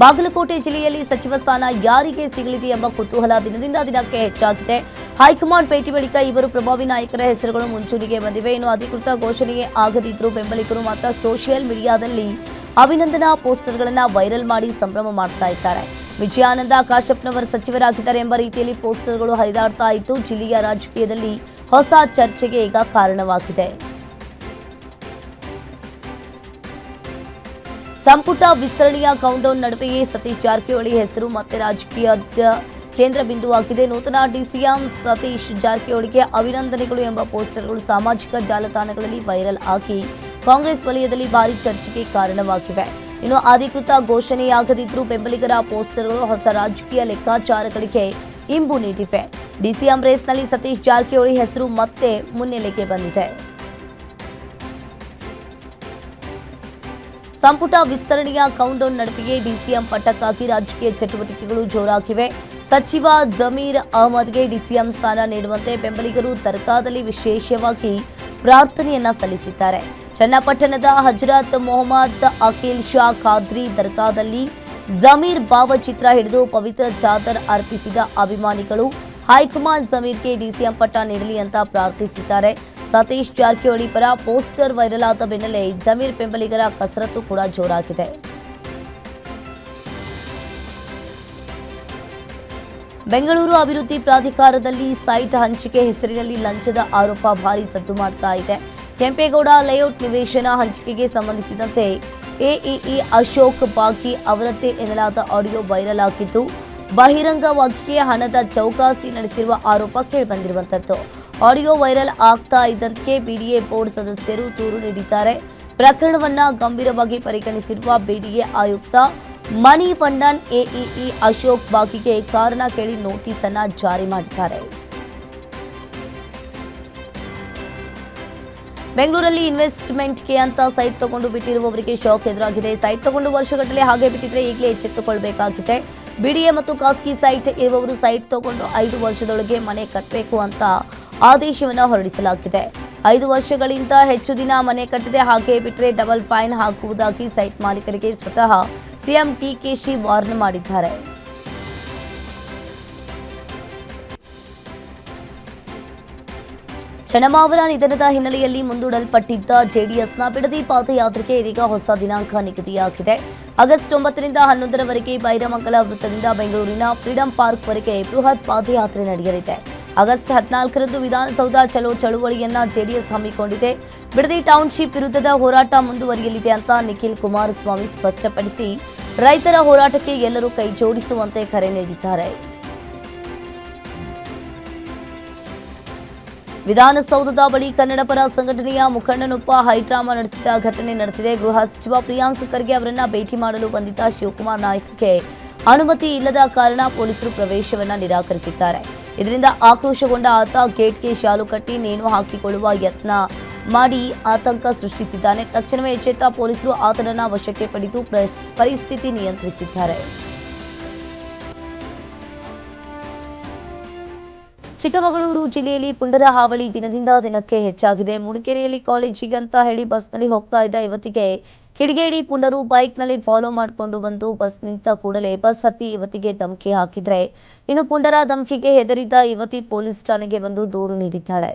ಬಾಗಲಕೋಟೆ ಜಿಲ್ಲೆಯಲ್ಲಿ ಸಚಿವ ಸ್ಥಾನ ಯಾರಿಗೆ ಸಿಗಲಿದೆ ಎಂಬ ಕುತೂಹಲ ದಿನದಿಂದ ದಿನಕ್ಕೆ ಹೆಚ್ಚಾಗಿದೆ. ಹೈಕಮಾಂಡ್ ಭೇಟಿ ಬಳಿಕ ಇವರು ಪ್ರಭಾವಿ ನಾಯಕರ ಹೆಸರುಗಳು ಮುಂಚೂಣಿಗೆ ಬಂದಿವೆ. ಇನ್ನು ಅಧಿಕೃತ ಘೋಷಣೆಗೆ ಆಗದಿದ್ದರೂ ಬೆಂಬಲಿಗರು ಮಾತ್ರ ಸೋಷಿಯಲ್ ಮೀಡಿಯಾದಲ್ಲಿ ಅಭಿನಂದನಾ ಪೋಸ್ಟರ್ಗಳನ್ನು ವೈರಲ್ ಮಾಡಿ ಸಂಭ್ರಮ ಮಾಡ್ತಾ ಇದ್ದಾರೆ. ವಿಜಯಾನಂದ ಕಾಶ್ಯಪ್ನವರು ಸಚಿವರಾಗಿದ್ದಾರೆ ಎಂಬ ರೀತಿಯಲ್ಲಿ ಪೋಸ್ಟರ್ಗಳು ಹರಿದಾಡ್ತಾ ಇದ್ದು ಜಿಲ್ಲೆಯ ರಾಜಕೀಯದಲ್ಲಿ ಹೊಸ ಚರ್ಚೆಗೆ ಈಗ ಕಾರಣವಾಗಿದೆ. ಸಂಪುಟ ವಿಸ್ತರಣೆಯ ಕೌಂಟ್ಡೌನ್ ನಡುವೆಯೇ ಸತೀಶ್ ಜಾರಕಿಹೊಳಿ ಹೆಸರು ಮತ್ತೆ ರಾಜಕೀಯದ ಕೇಂದ್ರ ಬಿಂದುವಾಗಿದೆ. ನೂತನ ಡಿಸಿಎಂ ಸತೀಶ್ ಜಾರಕಿಹೊಳಿಗೆ ಅಭಿನಂದನೆಗಳು ಎಂಬ ಪೋಸ್ಟರ್ಗಳು ಸಾಮಾಜಿಕ ಜಾಲತಾಣಗಳಲ್ಲಿ ವೈರಲ್ ಆಗಿ ಕಾಂಗ್ರೆಸ್ ವಲಯದಲ್ಲಿ ಭಾರಿ ಚರ್ಚೆಗೆ ಕಾರಣವಾಗಿವೆ. ಇನ್ನು ಅಧಿಕೃತ ಘೋಷಣೆಯಾಗದಿದ್ದರೂ ಬೆಂಬಲಿಗರ ಪೋಸ್ಟರ್ಗಳು ಹೊಸ ರಾಜಕೀಯ ಲೆಕ್ಕಾಚಾರಗಳಿಗೆ ಇಂಬು ನೀಡಿವೆ. ಡಿಸಿಎಂ ರೇಸ್ನಲ್ಲಿ ಸತೀಶ್ ಜಾರಕಿಹೊಳಿ ಹೆಸರು ಮತ್ತೆ ಮುನ್ನೆಲೆಗೆ ಬಂದಿದೆ. ಸಂಪುಟ ವಿಸ್ತರಣೆಯ ಕೌಂಟ್ಡೌನ್ ನಡುವೆಯೇ ಡಿಸಿಎಂ ಪಟ್ಟಕ್ಕಾಗಿ ರಾಜಕೀಯ ಚಟುವಟಿಕೆಗಳು ಜೋರಾಗಿವೆ. ಸಚಿವ ಜಮೀರ್ ಅಹಮದ್ಗೆ ಡಿಸಿಎಂ ಸ್ಥಾನ ನೀಡುವಂತೆ ಬೆಂಬಲಿಗರು ದರ್ಗಾದಲ್ಲಿ ವಿಶೇಷವಾಗಿ ಪ್ರಾರ್ಥನೆಯನ್ನ ಸಲ್ಲಿಸಿದ್ದಾರೆ. ಚನ್ನಪಟ್ಟಣದ ಹಜರತ್ ಮೊಹಮ್ಮದ್ ಅಖಿಲ್ ಶಾ ಖಾದ್ರಿ ದರ್ಗಾದಲ್ಲಿ ಜಮೀರ್ ಭಾವಚಿತ್ರ ಹಿಡಿದು ಪವಿತ್ರ ಚಾದರ್ ಅರ್ಪಿಸಿದ ಅಭಿಮಾನಿಗಳು ಹೈಕಮಾಂಡ್ ಜಮೀರ್ಗೆ ಡಿಸಿಎಂ ಪಟ್ಟ ನೀಡಲಿ ಅಂತ ಪ್ರಾರ್ಥಿಸಿದ್ದಾರೆ. ಸತೀಶ್ ಜಾರಕಿಹೊಳಿ ಪರ ಪೋಸ್ಟರ್ ವೈರಲ್ ಆದ ಬೆನ್ನಲ್ಲೇ ಜಮೀರ್ ಬೆಂಬಲಿಗರ ಕಸರತ್ತು ಕೂಡ ಜೋರಾಗಿದೆ. ಬೆಂಗಳೂರು ಅಭಿವೃದ್ಧಿ ಪ್ರಾಧಿಕಾರದಲ್ಲಿ ಸೈಟ್ ಹಂಚಿಕೆ ಹೆಸರಿನಲ್ಲಿ ಲಂಚದ ಆರೋಪ ಭಾರೀ ಸದ್ದು ಮಾಡ್ತಾ ಇದೆ. ಕೆಂಪೇಗೌಡ ಲೇಔಟ್ ನಿವೇಶನ ಹಂಚಿಕೆಗೆ ಸಂಬಂಧಿಸಿದಂತೆ ಎಇಇ ಅಶೋಕ್ ಬಾಗಿ ಅವರದ್ದೇ ಎನ್ನಲಾದ ಆಡಿಯೋ ವೈರಲ್ ಆಗಿದ್ದು ಬಹಿರಂಗವಾಗಿಯೇ ಹಣದ ಚೌಕಾಸಿ ನಡೆಸಿರುವ ಆರೋಪ ಕೇಳಿಬಂದಿರುವಂತದ್ದು. ಆಡಿಯೋ ವೈರಲ್ ಆಗ್ತಾ ಇದ್ದಂತೆ ಬಿಡಿಎ ಬೋರ್ಡ್ ಸದಸ್ಯರು ದೂರು ನೀಡಿದ್ದಾರೆ. ಪ್ರಕರಣವನ್ನ ಗಂಭೀರವಾಗಿ ಪರಿಗಣಿಸಿರುವ ಬಿಡಿಎ ಆಯುಕ್ತ ಮಣಿ ಪಂಡನ್ ಎಇಇ ಅಶೋಕ್ ಬಾಗಿಗೆ ಕಾರಣ ಕೇಳಿ ನೋಟಿಸ್ ಅನ್ನ ಜಾರಿ ಮಾಡಿದ್ದಾರೆ. ಬೆಂಗಳೂರಲ್ಲಿ ಇನ್ವೆಸ್ಟ್ಮೆಂಟ್ಗೆ ಅಂತ ಸೈಟ್ ತಗೊಂಡು ಬಿಟ್ಟಿರುವವರಿಗೆ ಶಾಕ್ ಎದುರಾಗಿದೆ. ಸೈಟ್ ತಗೊಂಡು ವರ್ಷಗಟ್ಟಲೆ ಹಾಗೆ ಬಿಟ್ಟಿದ್ರೆ ಈಗಲೇ ಎಚ್ಚೆತ್ತುಕೊಳ್ಬೇಕಾಗಿದೆ. ಬಿಡಿಎ ಮತ್ತು ಖಾಸಗಿ ಸೈಟ್ ಇರುವವರು ಸೈಟ್ ತಗೊಂಡು 5 ವರ್ಷದೊಳಗೆ ಮನೆ ಕಟ್ಟಬೇಕು ಅಂತ ಆದೇಶವನ್ನು ಹೊರಡಿಸಲಾಗಿದೆ. 5 ವರ್ಷಗಳಿಂದ ಹೆಚ್ಚು ದಿನ ಮನೆ ಕಟ್ಟದೆ ಹಾಗೆ ಬಿಟ್ಟರೆ ಡಬಲ್ ಫೈನ್ ಹಾಕುವುದಾಗಿ ಸೈಟ್ ಮಾಲೀಕರಿಗೆ ಸ್ವತಃ ಸಿಎಂ ಡಿಕೆಶಿ ವಾರ್ನ್ ಮಾಡಿದ್ದಾರೆ. ಚೆನ್ನಮ್ಮ ನಿಧನದ ಹಿನ್ನೆಲೆಯಲ್ಲಿ ಮುಂದೂಡಲ್ಪಟ್ಟಿದ್ದ ಜೆಡಿಎಸ್ನ ಬಿಡದಿ ಪಾದಯಾತ್ರೆಗೆ ಇದೀಗ ಹೊಸ ದಿನಾಂಕ ನಿಗದಿಯಾಗಿದೆ. ಆಗಸ್ಟ್ 9ರಿಂದ 11ರವರೆಗೆ ಬೈರಮಂಗಲ ವೃತ್ತದಿಂದ ಬೆಂಗಳೂರಿನ ಫ್ರೀಡಂ ಪಾರ್ಕ್ ವರೆಗೆ ಬೃಹತ್ ಪಾದಯಾತ್ರೆ ನಡೆಯಲಿದೆ. ಆಗಸ್ಟ್ 14ರಂದು ವಿಧಾನಸೌಧ ಚಲೋ ಚಳುವಳಿಯನ್ನ ಜೆಡಿಎಸ್ ಹಮ್ಮಿಕೊಂಡಿದೆ. ಬಿಡದಿ ಟೌನ್ಶಿಪ್ ವಿರುದ್ಧದ ಹೋರಾಟ ಮುಂದುವರಿಯಲಿದೆ ಅಂತ ನಿಖಿಲ್ ಕುಮಾರಸ್ವಾಮಿ ಸ್ಪಷ್ಟಪಡಿಸಿ ರೈತರ ಹೋರಾಟಕ್ಕೆ ಎಲ್ಲರೂ ಕೈ ಜೋಡಿಸುವಂತೆ ಕರೆ ನೀಡಿದ್ದಾರೆ. ವಿಧಾನಸೌಧದ ಬಳಿ ಕನ್ನಡಪರ ಸಂಘಟನೆಯ ಮುಖಂಡನೊಬ್ಬ ಹೈಡ್ರಾಮಾ ನಡೆಸಿದ ಘಟನೆ ನಡೆದಿದೆ. ಗೃಹ ಸಚಿವ ಪ್ರಿಯಾಂಕ್ ಖರ್ಗೆ ಅವರನ್ನ ಭೇಟಿ ಮಾಡಲು ಬಂದಿದ್ದ ಶಿವಕುಮಾರ್ ನಾಯ್ಕಗೆ ಅನುಮತಿ ಇಲ್ಲದ ಕಾರಣ ಪೊಲೀಸರು ಪ್ರವೇಶವನ್ನ ನಿರಾಕರಿಸಿದ್ದಾರೆ. ಇದರಿಂದ ಆಕ್ರೋಶಗೊಂಡ ಆತ ಗೇಟ್ಗೆ ಶಾಲು ಕಟ್ಟಿ ನೇಣು ಹಾಕಿಕೊಳ್ಳುವ ಯತ್ನ ಮಾಡಿ ಆತಂಕ ಸೃಷ್ಟಿಸಿದ್ದಾನೆ. ತಕ್ಷಣವೇ ಎಚ್ಚೆತ್ತ ಪೊಲೀಸರು ಆತನನ್ನ ವಶಕ್ಕೆ ಪಡೆದು ಪರಿಸ್ಥಿತಿ ನಿಯಂತ್ರಿಸಿದ್ದಾರೆ. ಚಿಕ್ಕಮಗಳೂರು ಜಿಲ್ಲೆಯಲ್ಲಿ ಪುಂಡರ ಹಾವಳಿ ದಿನದಿಂದ ದಿನಕ್ಕೆ ಹೆಚ್ಚಾಗಿದೆ. ಮೂಡಿಗೆರೆಯಲ್ಲಿ ಕಾಲೇಜಿಗೆ ಅಂತ ಹೇಳಿ ಬಸ್ನಲ್ಲಿ ಹೋಗ್ತಾ ಇದ್ದ ಯುವತಿಗೆ ಕಿಡಿಗೇಡಿ ಪುಂಡರು ಬೈಕ್ನಲ್ಲಿ ಫಾಲೋ ಮಾಡಿಕೊಂಡು ಬಂದು ಬಸ್ ನಿಂತ ಕೂಡಲೇ ಬಸ್ ಹತ್ತಿ ಯುವತಿಗೆ ಧಮಕಿ ಹಾಕಿದ್ರೆ, ಇನ್ನು ಪುಂಡರ ಧಮಕಿಗೆ ಹೆದರಿದ ಯುವತಿ ಪೊಲೀಸ್ ಠಾಣೆಗೆ ಬಂದು ದೂರು ನೀಡಿದ್ದಾಳೆ.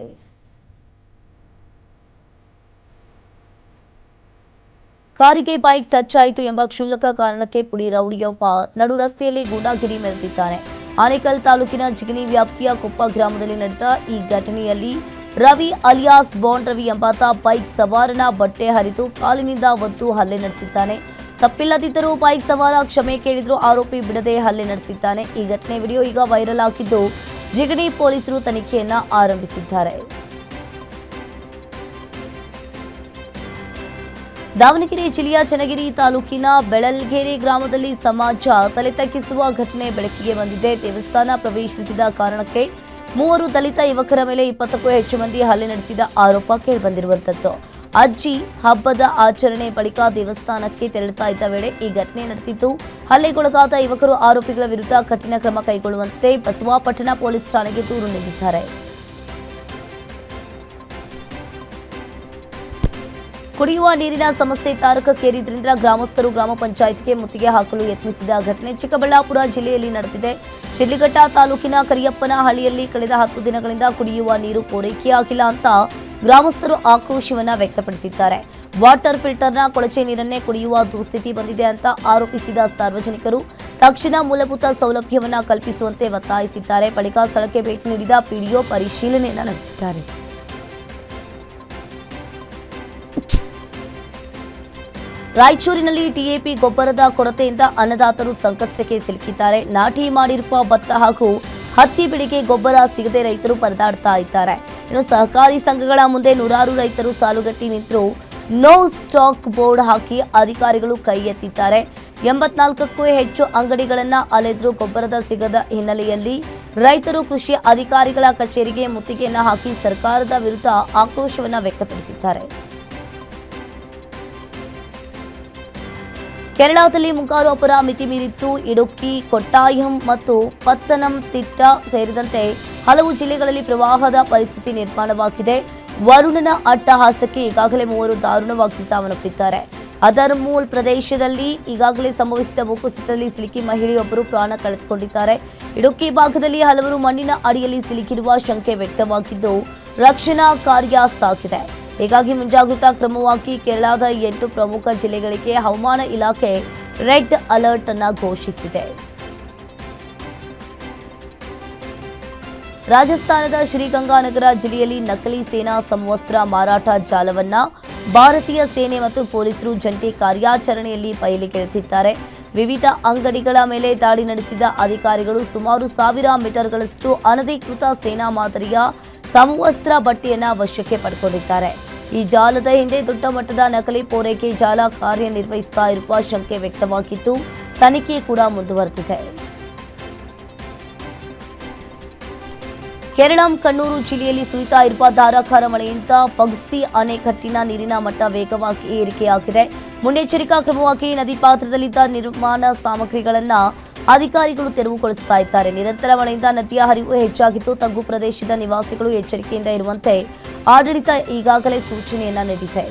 ಕಾರಿಗೆ ಬೈಕ್ ಟಚ್ ಆಯಿತು ಎಂಬ ಕ್ಷುಲ್ಲಕ ಕಾರಣಕ್ಕೆ ಪುಡಿ ರೌಡಿಯೊಬ್ಬ ನಡು ರಸ್ತೆಯಲ್ಲಿ ಗೂಂಡಾಗಿರಿ ಮೆರೆದಿದ್ದಾನೆ. ಆನೇಕಲ್ ತಾಲೂಕಿನ ಜಿಗಣಿ ವ್ಯಾಪ್ತಿಯ ಕೊಪ್ಪ ಗ್ರಾಮದಲ್ಲಿ ನಡೆದ ಈ ಘಟನೆಯಲ್ಲಿ ರವಿ ಅಲಿಯಾಸ್ ಬಾಂಡ್ ರವಿ ಎಂಬಾತ ಬೈಕ್ ಸವಾರನ ಬಟ್ಟೆ ಹರಿದು ಕಾಲಿನಿಂದ ಒದ್ದು ಹಲ್ಲೆ ನಡೆಸಿದ್ದಾನೆ. ತಪ್ಪಿಲ್ಲದಿದ್ದರೂ ಬೈಕ್ ಸವಾರ ಕ್ಷಮೆ ಕೇಳಿದ್ರು ಆರೋಪಿ ಬಿಡದೆ ಹಲ್ಲೆ ನಡೆಸಿದ್ದಾನೆ. ಈ ಘಟನೆ ವಿಡಿಯೋ ಈಗ ವೈರಲ್ ಆಗಿದ್ದು ಜಿಗಣಿ ಪೊಲೀಸರು ತನಿಖೆಯನ್ನ ಆರಂಭಿಸಿದ್ದಾರೆ. ದಾವಣಗೆರೆ ಜಿಲ್ಲೆಯ ಚನ್ನಗಿರಿ ತಾಲೂಕಿನ ಬೆಳಲ್ಗೆರೆ ಗ್ರಾಮದಲ್ಲಿ ಸಮಾಜ ತಲೆ ತಗ್ಗಿಸುವ ಘಟನೆ ಬೆಳಕಿಗೆ ಬಂದಿದೆ. ದೇವಸ್ಥಾನ ಪ್ರವೇಶಿಸಿದ ಕಾರಣಕ್ಕೆ 3 ದಲಿತ ಯುವಕರ ಮೇಲೆ 20ಕ್ಕೂ ಹೆಚ್ಚು ಮಂದಿ ಹಲ್ಲೆ ನಡೆಸಿದ ಆರೋಪ ಕೇಳಿಬಂದಿರುವಂತದ್ದು. ಅಜ್ಜಿ ಹಬ್ಬದ ಆಚರಣೆ ಬಳಿಕ ದೇವಸ್ಥಾನಕ್ಕೆ ತೆರಳುತ್ತಾ ಇದ್ದ ವೇಳೆ ಈ ಘಟನೆ ನಡೆದಿದ್ದು, ಹಲ್ಲೆಗೊಳಗಾದ ಯುವಕರು ಆರೋಪಿಗಳ ವಿರುದ್ಧ ಕಠಿಣ ಕ್ರಮ ಕೈಗೊಳ್ಳುವಂತೆ ಬಸವಾಪಟ್ಟಣ ಪೊಲೀಸ್ ಠಾಣೆಗೆ ದೂರು ನೀಡಿದ್ದಾರೆ. ಕುಡಿಯುವ ನೀರಿನ ಸಮಸ್ಯೆ ತಾರಕಕ್ಕೇರಿದ್ರಿಂದ ಗ್ರಾಮಸ್ಥರು ಗ್ರಾಮ ಪಂಚಾಯತ್ಗೆ ಮುತ್ತಿಗೆ ಹಾಕಲು ಯತ್ನಿಸಿದ ಘಟನೆ ಚಿಕ್ಕಬಳ್ಳಾಪುರ ಜಿಲ್ಲೆಯಲ್ಲಿ ನಡೆದಿದೆ. ಶಿಡ್ಲಘಟ್ಟ ತಾಲೂಕಿನ ಕರಿಯಪ್ಪನಹಳ್ಳಿಯಲ್ಲಿ ಕಳೆದ 10 ದಿನಗಳಿಂದ ಕುಡಿಯುವ ನೀರು ಪೂರೈಕೆಯಾಗಿಲ್ಲ ಅಂತ ಗ್ರಾಮಸ್ಥರು ಆಕ್ರೋಶವನ್ನ ವ್ಯಕ್ತಪಡಿಸಿದ್ದಾರೆ. ವಾಟರ್ ಫಿಲ್ಟರ್ನ ಕೊಳಚೆ ನೀರನ್ನೇ ಕುಡಿಯುವ ದುಸ್ಥಿತಿ ಬಂದಿದೆ ಅಂತ ಆರೋಪಿಸಿದ ಸಾರ್ವಜನಿಕರು ತಕ್ಷಣ ಮೂಲಭೂತ ಸೌಲಭ್ಯವನ್ನ ಕಲ್ಪಿಸುವಂತೆ ಒತ್ತಾಯಿಸಿದ್ದಾರೆ. ಬಳಿಕ ಸ್ಥಳಕ್ಕೆ ಭೇಟಿ ನೀಡಿದ ಪಿಡಿಒ ಪರಿಶೀಲನೆಯನ್ನ ನಡೆಸಿದ್ದಾರೆ. ರಾಯಚೂರಿನಲ್ಲಿ ಟಿಎಪಿ ಗೊಬ್ಬರದ ಕೊರತೆಯಿಂದ ಅನ್ನದಾತರು ಸಂಕಷ್ಟಕ್ಕೆ ಸಿಲುಕಿದ್ದಾರೆ. ನಾಟಿ ಮಾಡಿರುವ ಭತ್ತ ಹಾಗೂ ಹತ್ತಿ ಬೆಳೆಗೆ ಗೊಬ್ಬರ ಸಿಗದೆ ರೈತರು ಪರದಾಡ್ತಾ ಇದ್ದಾರೆ. ಇನ್ನು ಸಹಕಾರಿ ಸಂಘಗಳ ಮುಂದೆ ನೂರಾರು ರೈತರು ಸಾಲುಗಟ್ಟಿ ನಿಂತರೂ ನೋ ಸ್ಟಾಕ್ ಬೋರ್ಡ್ ಹಾಕಿ ಅಧಿಕಾರಿಗಳು ಕೈ ಎತ್ತಿದ್ದಾರೆ. 84ಕ್ಕೂ ಹೆಚ್ಚು ಅಂಗಡಿಗಳನ್ನು ಅಲೆದ್ರೂ ಗೊಬ್ಬರದ ಸಿಗದ ಹಿನ್ನೆಲೆಯಲ್ಲಿ ರೈತರು ಕೃಷಿ ಅಧಿಕಾರಿಗಳ ಕಚೇರಿಗೆ ಮುತ್ತಿಗೆಯನ್ನು ಹಾಕಿ ಸರ್ಕಾರದ ವಿರುದ್ಧ ಆಕ್ರೋಶವನ್ನು ವ್ಯಕ್ತಪಡಿಸಿದ್ದಾರೆ. ಕೇರಳದಲ್ಲಿ ಮುಂಗಾರು ಅಬ್ಬರ ಮಿತಿ ಮೀರಿತ್ತು. ಇಡುಕ್ಕಿ, ಕೊಟ್ಟಾಯಂ ಮತ್ತು ಪತ್ತನಂತಿಟ್ಟ ಸೇರಿದಂತೆ ಹಲವು ಜಿಲ್ಲೆಗಳಲ್ಲಿ ಪ್ರವಾಹದ ಪರಿಸ್ಥಿತಿ ನಿರ್ಮಾಣವಾಗಿದೆ. ವರುಣನ ಅಟ್ಟಹಾಸಕ್ಕೆ ಈಗಾಗಲೇ 3 ದಾರುಣವಾಗಿ ಸಾವನ್ನಪ್ಪಿದ್ದಾರೆ. ಅದರ್ಮೂಲ್ ಪ್ರದೇಶದಲ್ಲಿ ಈಗಾಗಲೇ ಸಂಭವಿಸಿದ ಭೂಕುಸಿತದಲ್ಲಿ ಸಿಲುಕಿ ಮಹಿಳೆಯೊಬ್ಬರು ಪ್ರಾಣ ಕಳೆದುಕೊಂಡಿದ್ದಾರೆ. ಇಡುಕ್ಕಿ ಭಾಗದಲ್ಲಿ ಹಲವರು ಮಣ್ಣಿನ ಅಡಿಯಲ್ಲಿ ಸಿಲುಕಿರುವ ಶಂಕೆ ವ್ಯಕ್ತವಾಗಿದ್ದು ರಕ್ಷಣಾ ಕಾರ್ಯ ಸಾಗಿದೆ. ಹೀಗಾಗಿ ಮುಂಜಾಗ್ರತಾ ಕ್ರಮವಾಗಿ ಕೇರಳದ 8 ಪ್ರಮುಖ ಜಿಲ್ಲೆಗಳಿಗೆ ಹವಾಮಾನ ಇಲಾಖೆ ರೆಡ್ ಅಲರ್ಟ್ ಅನ್ನು ಘೋಷಿಸಿದೆ. ರಾಜಸ್ಥಾನದ ಶ್ರೀಗಂಗಾನಗರ ಜಿಲ್ಲೆಯಲ್ಲಿ ನಕಲಿ ಸೇನಾ ಸಮವಸ್ತ್ರ ಮಾರಾಟ ಜಾಲವನ್ನ ಭಾರತೀಯ ಸೇನೆ ಮತ್ತು ಪೊಲೀಸರು ಜಂಟಿ ಕಾರ್ಯಾಚರಣೆಯಲ್ಲಿ ಬಯಲಿಗೆಳೆದಿದ್ದಾರೆ. ವಿವಿಧ ಅಂಗಡಿಗಳ ಮೇಲೆ ದಾಳಿ ನಡೆಸಿದ ಅಧಿಕಾರಿಗಳು ಸುಮಾರು 1000 ಮೀಟರ್ಗಳಷ್ಟು ಅನಧಿಕೃತ ಸೇನಾ ಮಾದರಿಯ ಸಮವಸ್ತ್ರ ಬಟ್ಟೆಯನ್ನು ವಶಕ್ಕೆ ಪಡೆದುಕೊಂಡಿದ್ದಾರೆ. ಈ ಜಾಲದ ಹಿಂದೆ ದೊಡ್ಡ ಮಟ್ಟದ ನಕಲಿ ಪೂರೈಕೆ ಜಾಲ ಕಾರ್ಯನಿರ್ವಹಿಸ್ತಾ ಇರುವ ಶಂಕೆ ವ್ಯಕ್ತವಾಗಿದ್ದು ತನಿಖೆ ಕೂಡ ಮುಂದುವರೆದಿದೆ. ಕೇರಳ ಕಣ್ಣೂರು ಜಿಲ್ಲೆಯಲ್ಲಿ ಸುರಿತಾ ಇರುವ ಧಾರಾಕಾರ ಮಳೆಯಿಂದ ಪಗ್ಸಿ ಅಣೆಕಟ್ಟಿನ ನೀರಿನ ಮಟ್ಟ ವೇಗವಾಗಿ ಏರಿಕೆಯಾಗಿದೆ. ಮುನ್ನೆಚ್ಚರಿಕಾ ಕ್ರಮವಾಗಿ ನದಿ ಪಾತ್ರದಲ್ಲಿದ್ದ ನಿರ್ಮಾಣ ಸಾಮಗ್ರಿಗಳನ್ನು ಅಧಿಕಾರಿಗಳು ತೆರವುಗೊಳಿಸ್ತಾ ಇದ್ದಾರೆ. ನಿರಂತರ ಮಳೆಯಿಂದ ನದಿಯ ಹರಿವು ಹೆಚ್ಚಾಗಿದ್ದು ತಗ್ಗು ಪ್ರದೇಶದ ನಿವಾಸಿಗಳು ಎಚ್ಚರಿಕೆಯಿಂದ ಇರುವಂತೆ ಆಡಳಿತ ಈಗಾಗಲೇ ಸೂಚನೆಯನ್ನ ನೀಡಿದೆ.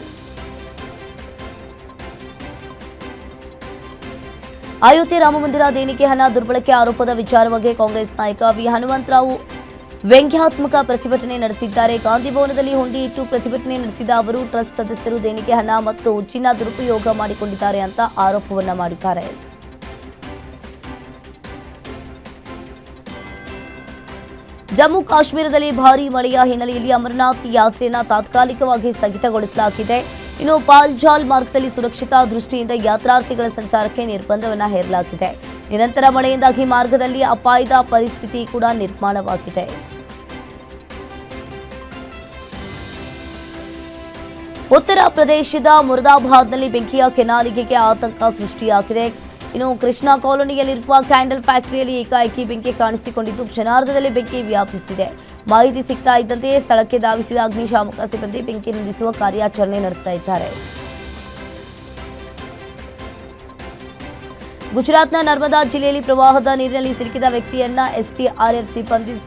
ಅಯೋಧ್ಯೆ ರಾಮಮಂದಿರ ದೇಣಿಗೆ ಹಣ ದುರ್ಬಳಕೆ ಆರೋಪದ ವಿಚಾರವಾಗಿ ಕಾಂಗ್ರೆಸ್ ನಾಯಕ ವಿ ಹನುಮಂತರಾವ್ ವ್ಯಂಗ್ಯಾತ್ಮಕ ಪ್ರತಿಭಟನೆ ನಡೆಸಿದ್ದಾರೆ. ಗಾಂಧಿ ಭವನದಲ್ಲಿ ಹುಂಡಿ ಇಟ್ಟು ಪ್ರತಿಭಟನೆ ನಡೆಸಿದ ಅವರು ಟ್ರಸ್ಟ್ ಸದಸ್ಯರು ದೇಣಿಗೆ ಹಣ ಮತ್ತು ಚಿನ್ನ ದುರುಪಯೋಗ ಮಾಡಿಕೊಂಡಿದ್ದಾರೆ ಅಂತ ಆರೋಪವನ್ನ ಮಾಡಿದ್ದಾರೆ. ಜಮ್ಮು ಕಾಶ್ಮೀರದಲ್ಲಿ ಭಾರೀ ಮಳೆಯ ಹಿನ್ನೆಲೆಯಲ್ಲಿ ಅಮರನಾಥ್ ಯಾತ್ರೆಯನ್ನು ತಾತ್ಕಾಲಿಕವಾಗಿ ಸ್ಥಗಿತಗೊಳಿಸಲಾಗಿದೆ. ಇನ್ನು ಪಾಲ್ಜಾಲ್ ಮಾರ್ಗದಲ್ಲಿ ಸುರಕ್ಷತಾ ದೃಷ್ಟಿಯಿಂದ ಯಾತ್ರಾರ್ಥಿಗಳ ಸಂಚಾರಕ್ಕೆ ನಿರ್ಬಂಧವನ್ನು ಹೇರಲಾಗಿದೆ. ನಿರಂತರ ಮಳೆಯಿಂದಾಗಿ ಮಾರ್ಗದಲ್ಲಿ ಅಪಾಯದ ಪರಿಸ್ಥಿತಿ ಕೂಡ ನಿರ್ಮಾಣವಾಗಿದೆ. ಉತ್ತರ ಪ್ರದೇಶದ ಮುರ್ದಾಬಾದ್ನಲ್ಲಿ ಬೆಂಕಿಯ ಕೆನಾಲಿಗೆಗೆ ಆತಂಕ ಸೃಷ್ಟಿಯಾಗಿದೆ. ಇನ್ನು ಕೃಷ್ಣಾ ಕಾಲೋನಿಯಲ್ಲಿರುವ ಕ್ಯಾಂಡಲ್ ಫ್ಯಾಕ್ಟರಿಯಲ್ಲಿ ಏಕಾಏಕಿ ಬೆಂಕಿ ಕಾಣಿಸಿಕೊಂಡಿದ್ದು ಕ್ಷಣಾರ್ಧದಲ್ಲಿ ಬೆಂಕಿ ವ್ಯಾಪಿಸಿದೆ. ಮಾಹಿತಿ ಸಿಗ್ತಾ ಇದ್ದಂತೆಯೇ ಸ್ಥಳಕ್ಕೆ ಧಾವಿಸಿದ ಅಗ್ನಿಶಾಮಕ ಸಿಬ್ಬಂದಿ ಬೆಂಕಿ ನಂದಿಸುವ ಕಾರ್ಯಾಚರಣೆ ನಡೆಸ್ತಾ ಇದ್ದಾರೆ. ಗುಜರಾತ್ನ ನರ್ಮದಾ ಜಿಲ್ಲೆಯಲ್ಲಿ ಪ್ರವಾಹದ ನೀರಿನಲ್ಲಿ ಸಿಲುಕಿದ ವ್ಯಕ್ತಿಯನ್ನ ಎಸ್ಡಿಆರ್ಎಫ್ ಸಿಬ್ಬಂದಿ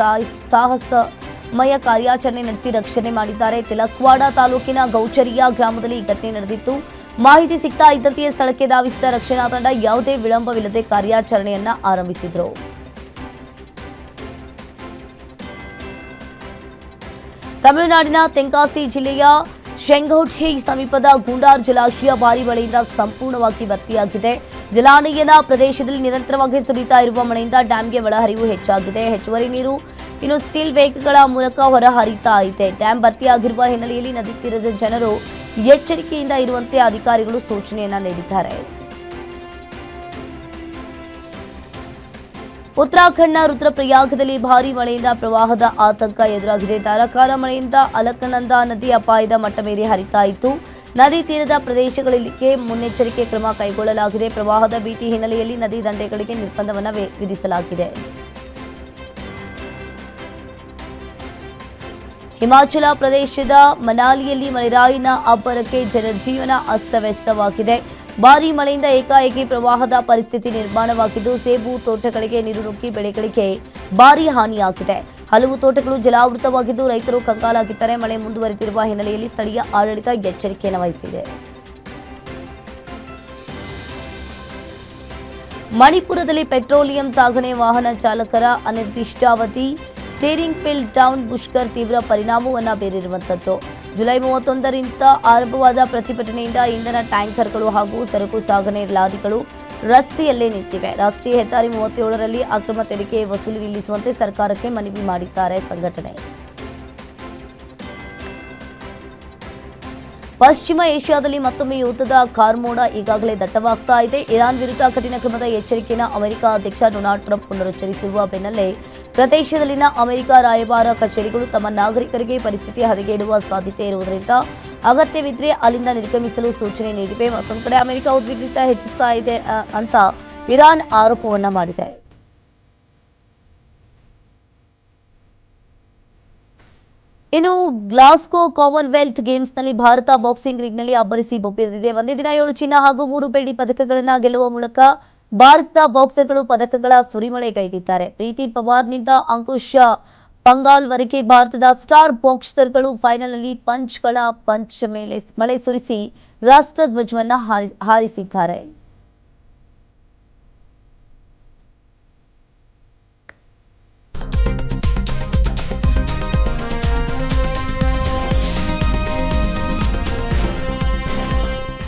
ಸಾಹಸಮಯ ಕಾರ್ಯಾಚರಣೆ ನಡೆಸಿ ರಕ್ಷಣೆ ಮಾಡಿದ್ದಾರೆ. ತಿಲಕ್ವಾಡ ತಾಲೂಕಿನ ಗೌಚರಿಯಾ ಗ್ರಾಮದಲ್ಲಿ ಈ ಘಟನೆ ನಡೆದಿತ್ತು. ಮಾಹಿತಿ ಸಿಗ್ತಾ ಇದ್ದಂತೆಯೇ ಸ್ಥಳಕ್ಕೆ ಧಾವಿಸಿದ ರಕ್ಷಣಾ ತಂಡ ಯಾವುದೇ ವಿಳಂಬವಿಲ್ಲದೆ ಕಾರ್ಯಾಚರಣೆಯನ್ನ ಆರಂಭಿಸಿದ್ರು. ತಮಿಳುನಾಡಿನ ತೆಂಕಾಸಿ ಜಿಲ್ಲೆಯ ಶೆಂಗೌಠೆ ಸಮೀಪದ ಗುಂಡಾರ್ ಜಲಾಶಯ ಭಾರೀ ಮಳೆಯಿಂದ ಸಂಪೂರ್ಣವಾಗಿ ಭರ್ತಿಯಾಗಿದೆ. ಜಲಾನಯನ ಪ್ರದೇಶದಲ್ಲಿ ನಿರಂತರವಾಗಿ ಸುರಿತಾ ಇರುವ ಮಳೆಯಿಂದ ಡ್ಯಾಂಗೆ ಒಳಹರಿವು ಹೆಚ್ಚಾಗಿದೆ. ಹೆಚ್ಚುವರಿ ನೀರು ಇನ್ನು ಸ್ಟೀಲ್ ವೇಗಗಳ ಮೂಲಕ ಹೊರಹರಿತಾ ಇದೆ. ಡ್ಯಾಂ ಭರ್ತಿಯಾಗಿರುವ ಹಿನ್ನೆಲೆಯಲ್ಲಿ ನದಿ ತೀರದ ಜನರು ಎಚ್ಚರಿಕೆಯಿಂದ ಇರುವಂತೆ ಅಧಿಕಾರಿಗಳು ಸೂಚನೆಯನ್ನ ನೀಡಿದ್ದಾರೆ. ಉತ್ತರಾಖಂಡ್ನ ರುದ್ರಪ್ರಯಾಗದಲ್ಲಿ ಭಾರೀ ಮಳೆಯಿಂದ ಪ್ರವಾಹದ ಆತಂಕ ಎದುರಾಗಿದೆ. ಧಾರಾಕಾರ ಮಳೆಯಿಂದ ಅಲಕನಂದಾ ನದಿ ಅಪಾಯದ ಮಟ್ಟ ಮೀರಿ ಹರಿತಾ ಇತ್ತು. ನದಿ ತೀರದ ಪ್ರದೇಶಗಳಿಗೆ ಮುನ್ನೆಚ್ಚರಿಕೆ ಕ್ರಮ ಕೈಗೊಳ್ಳಲಾಗಿದೆ. ಪ್ರವಾಹದ ಭೀತಿ ಹಿನ್ನೆಲೆಯಲ್ಲಿ ನದಿ ದಂಡೆಗಳಿಗೆ ನಿರ್ಬಂಧವನ್ನು ವಿಧಿಸಲಾಗಿದೆ. ಹಿಮಾಚಲ ಪ್ರದೇಶದ ಮನಾಲಿಯಲ್ಲಿ ಮಳೆರಾಯಿನ ಅಬ್ಬರಕ್ಕೆ ಜನಜೀವನ ಅಸ್ತವ್ಯಸ್ತವಾಗಿದೆ. ಭಾರೀ ಮಳೆಯಿಂದ ಏಕಾಏಕಿ ಪ್ರವಾಹದ ಪರಿಸ್ಥಿತಿ ನಿರ್ಮಾಣವಾಗಿದ್ದು ಸೇಬು ತೋಟಗಳಿಗೆ ನೀರು ನುಗ್ಗಿ ಬೆಳೆಗಳಿಗೆ ಭಾರೀ ಹಾನಿಯಾಗಿದೆ. ಹಲವು ತೋಟಗಳು ಜಲಾವೃತವಾಗಿದ್ದು ರೈತರು ಕಂಗಾಲಾಗಿದ್ದಾರೆ. ಮಳೆ ಮುಂದುವರಿದಿರುವ ಹಿನ್ನೆಲೆಯಲ್ಲಿ ಸ್ಥಳೀಯ ಆಡಳಿತ ಎಚ್ಚರಿಕೆಯನ್ನು ವಹಿಸಿದೆ. ಮಣಿಪುರದಲ್ಲಿ ಪೆಟ್ರೋಲಿಯಂ ಸಾಗಣೆ ವಾಹನ ಚಾಲಕರ ಅನಿರ್ದಿಷ್ಟಾವಧಿ ಸ್ಟೇರಿಂಗ್ ಪಿಲ್ ಡೌನ್ ಮುಷ್ಕರ್ ತೀವ್ರ ಪರಿಣಾಮವನ್ನು ಬೀರಿರುವಂಥದ್ದು. ಜುಲೈ 31ರಿಂದ ಆರಂಭವಾದ ಪ್ರತಿಭಟನೆಯಿಂದ ಇಂಧನ ಟ್ಯಾಂಕರ್ಗಳು ಹಾಗೂ ಸರಕು ಸಾಗಣೆ ಲಾರಿಗಳು ರಸ್ತೆಯಲ್ಲೇ ನಿಂತಿವೆ. ರಾಷ್ಟ್ರೀಯ ಹೆದ್ದಾರಿ 37ರಲ್ಲಿ ಅಕ್ರಮ ತೆರಿಗೆ ವಸೂಲಿ ನಿಲ್ಲಿಸುವಂತೆ ಸರ್ಕಾರಕ್ಕೆ ಮನವಿ ಮಾಡಿದ್ದಾರೆ ಸಂಘಟನೆ. ಪಶ್ಚಿಮ ಏಷ್ಯಾದಲ್ಲಿ ಮತ್ತೊಮ್ಮೆ ಯುದ್ಧದ ಕಾರ್ಮೋಡ ಈಗಾಗಲೇ ದಟ್ಟವಾಗ್ತಾ ಇದೆ. ಇರಾನ್ ವಿರುದ್ಧ ಕಠಿಣ ಕ್ರಮದ ಎಚ್ಚರಿಕೆಯನ್ನು ಅಮೆರಿಕ ಅಧ್ಯಕ್ಷ ಡೊನಾಲ್ಡ್ ಟ್ರಂಪ್ ಪುನರುಚ್ಚರಿಸಿರುವ ಬೆನ್ನಲ್ಲೇ ಪ್ರದೇಶದಲ್ಲಿನ ಅಮೆರಿಕ ರಾಯಭಾರ ಕಚೇರಿಗಳು ತಮ್ಮ ನಾಗರಿಕರಿಗೆ ಪರಿಸ್ಥಿತಿ ಹದಗೆಡುವ ಸಾಧ್ಯತೆ ಇರುವುದರಿಂದ ಅಗತ್ಯವಿದ್ದರೆ ಅಲ್ಲಿಂದ ನಿರ್ಗಮಿಸಲು ಸೂಚನೆ ನೀಡಿವೆ. ಮತ್ತೊಂದು ಕಡೆ ಅಮೆರಿಕ ಉದ್ವಿಗ್ನತೆ ಹೆಚ್ಚಿಸ್ತಾ ಇದೆ ಅಂತ ಇರಾನ್ ಆರೋಪವನ್ನ ಮಾಡಿದೆ. ಇನ್ನು ಗ್ಲಾಸ್ಗೋ ಕಾಮನ್ವೆಲ್ತ್ ಗೇಮ್ಸ್ನಲ್ಲಿ ಭಾರತ ಬಾಕ್ಸಿಂಗ್ ರಿಂಗ್ನಲ್ಲಿ ಅಬ್ಬರಿಸಿ ಬೊಬ್ಬಿರಿದಿದೆ. ಒಂದೇ ದಿನ 7 ಚಿನ್ನ ಹಾಗೂ 3 ಬೆಳ್ಳಿ ಪದಕಗಳನ್ನು ಗೆಲ್ಲುವ ಮೂಲಕ ಭಾರತ ಬಾಕ್ಸರ್ಗಳು ಪದಕಗಳ ಸುರಿಮಳೆಗೈದಿದ್ದಾರೆ. ಪ್ರೀತಿ ಪವಾರ್ನಿಂದ ಅಂಕುಶ್ ಪಂಘಾಲ್ವರೆಗೆ ಭಾರತದ ಸ್ಟಾರ್ ಬಾಕ್ಸರ್ಗಳು ಫೈನಲ್ನಲ್ಲಿ ಪಂಚ್ಗಳ ಮಳೆ ಸುರಿಸಿ ರಾಷ್ಟ್ರಧ್ವಜವನ್ನು ಹಾರಿಸಿದ್ದಾರೆ.